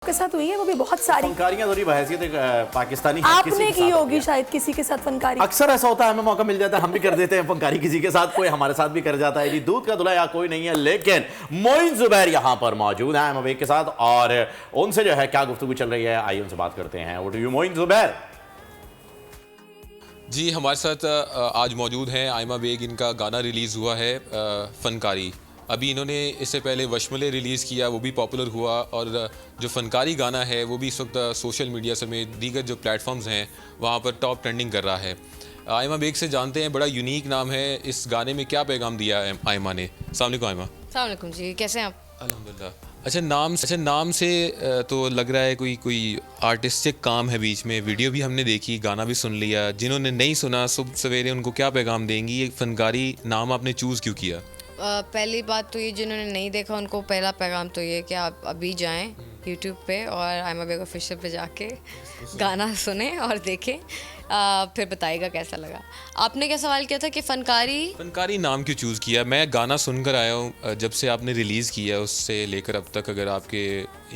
के साथ हुई है, वो भी बहुत सारी फनकारियां थोड़ी बहैसियत एक पाकिस्तानी आपने की होगी शायद किसी के साथ फनकारी। अक्सर ऐसा होता है, हमें मौका मिल जाता है, हम भी कर देते हैं फनकारी किसी के साथ, कोई हमारे साथ भी कर जाता है। जी दूध का धुला या कोई नहीं है, लेकिन मोइन जुबैर यहाँ पर मौजूद हैं मवेक के साथ और उनसे जो है क्या गुफ्तगू चल रही है, आइए उनसे बात करते हैं। What do you Moin Zubair? जी हमारे साथ आज मौजूद हैं आयमा बेग। इनका गाना रिलीज़ हुआ है फ़नकारी। अभी इन्होंने इससे पहले वशमले रिलीज़ किया, वो भी पॉपुलर हुआ, और जो फ़नकारी गाना है वो भी इस वक्त सोशल मीडिया समेत दीगर जो प्लेटफॉर्म्स हैं वहाँ पर टॉप ट्रेंडिंग कर रहा है। आयमा बेग से जानते हैं, बड़ा यूनिक नाम है, इस गाने में क्या पैगाम दिया है आयमा ने? अस्सलाम वालेकुम आयमा। अस्सलाम वालेकुम जी, कैसे हैं आप? अल्हम्दुलिल्लाह। अच्छा, नाम से तो लग रहा है कोई आर्टिस्टिक काम है बीच में। वीडियो भी हमने देखी, गाना भी सुन लिया। जिन्होंने नहीं सुना सुबह सवेरे उनको क्या पैगाम देंगी? ये फनकारी नाम आपने चूज़ क्यों किया? पहली बात तो ये, जिन्होंने नहीं देखा उनको पहला पैगाम तो ये कि आप अभी जाएं यूट्यूब पे और आयमा बेग ऑफिशियल पे जाके गाना सुने और देखें, फिर बताइएगा कैसा लगा। आपने क्या सवाल किया था कि फनकारी नाम क्यों चूज़ किया? मैं गाना सुनकर आया हूँ, जब से आपने रिलीज़ किया उससे लेकर अब तक अगर आपके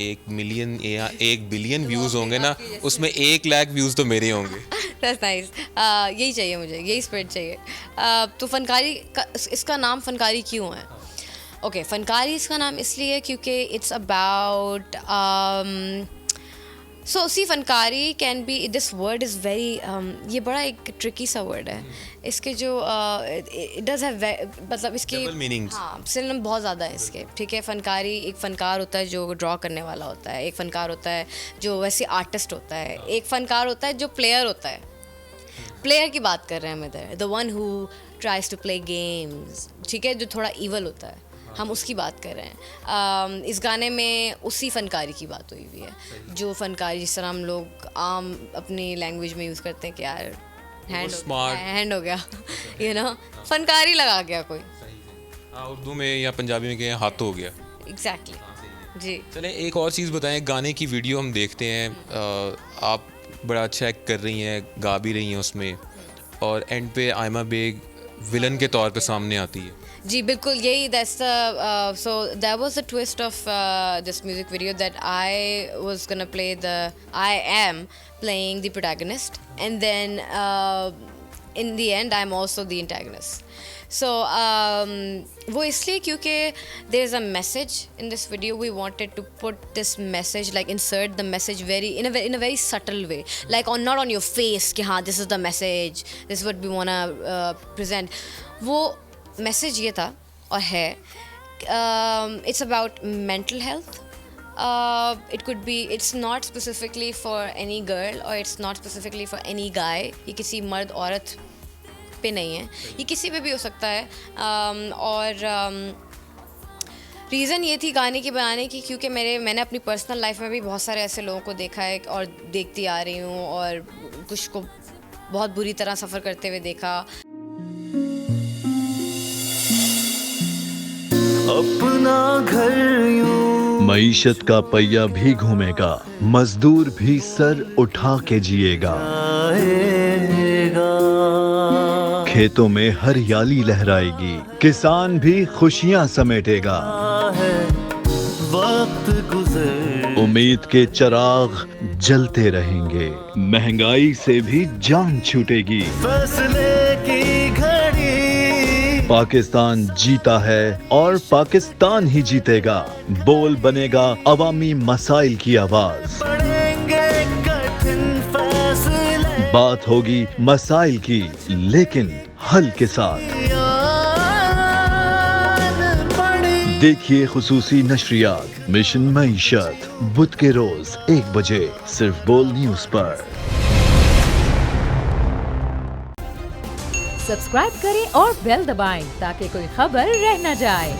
1 मिलियन या 1 बिलियन व्यूज़ होंगे ना, उसमें 1 लाख व्यूज़ तो मेरे होंगे। That's nice. यही चाहिए मुझे, यही स्पिरिट चाहिए। तो फनकारी का इसका नाम फनकारी क्यों है? ओके, फनकारी इसका नाम इसलिए है क्योंकि इट्स अबाउट सी फनकारी can be, this word is very, ये बड़ा एक ट्रिकी सा वर्ड है। इसके जो इट डज हैव, मतलब इसके मीनिंग्स, हाँ, सिनोनिम बहुत ज़्यादा है इसके। ठीक है, फनकारी एक फ़नकार होता है जो ड्रॉ करने वाला होता है, एक फ़नकार होता है जो वैसे आर्टिस्ट होता है, एक फ़नकार होता है जो प्लेयर होता है। प्लेयर की बात कर रहे हैं हम इधर, the one who tries to play games, ठीक है, जो थोड़ा ईवल होता है, हम उसकी बात कर रहे हैं। इस गाने में उसी फनकारी की बात हुई हुई है, जो फनकारी जिस तरह हम लोग आम अपनी लैंग्वेज में यूज़ करते हैं कि यार हैंड हो गया यू नो, फनकारी लगा गया कोई। उर्दू में या पंजाबी में कहें हाथ हो गया। एग्जैक्टली जी। चलें, एक और चीज़ बताएं। गाने की वीडियो हम देखते हैं, आप बड़ा अच्छा एक्ट कर रही हैं, गा भी रही हैं उसमें, और एंड पे आयमा बेग विलन के तौर पे सामने आती है। जी बिल्कुल, यही that's the so that was the twist of this music video, that I was gonna play the, I am playing the protagonist and then in the end I am also the antagonist. So वो इसलिए क्योंकि there is a message in this video, we wanted to put this message, like insert the message very in a very subtle way, like on not on your face कि हाँ this is the message, this what we wanna present. वो message ये था और है, it's about mental health. It could be, it's not specifically for any girl or it's not specifically for any guy. ये किसी मर्द औरत पे नहीं है, ये किसी पे भी हो सकता है। और रीज़न ये थी गाने की बनाने की क्योंकि मैंने अपनी पर्सनल लाइफ में भी बहुत सारे ऐसे लोगों को देखा है और देखती आ रही हूँ, और कुछ को बहुत बुरी तरह सफ़र करते हुए देखा। अपना घर यूं मईशत का पहिया भी घूमेगा, मजदूर भी सर उठा के जिएगा, खेतों में हरियाली लहराएगी, किसान भी खुशियां समेटेगा, वक्त गुजर उम्मीद के चिराग जलते रहेंगे, महंगाई से भी जान छूटेगी, फैसले की घड़ी पाकिस्तान जीता है और पाकिस्तान ही जीतेगा, बोल बनेगा अवामी मसाइल की आवाज, बात होगी मसाइल की लेकिन हल के साथ। देखिए खुसूसी नशरियात मिशन मईशत, बुध के रोज 1 बजे सिर्फ बोल न्यूज पर। सब्सक्राइब करें और बेल दबाएं ताकि कोई खबर रह न जाए।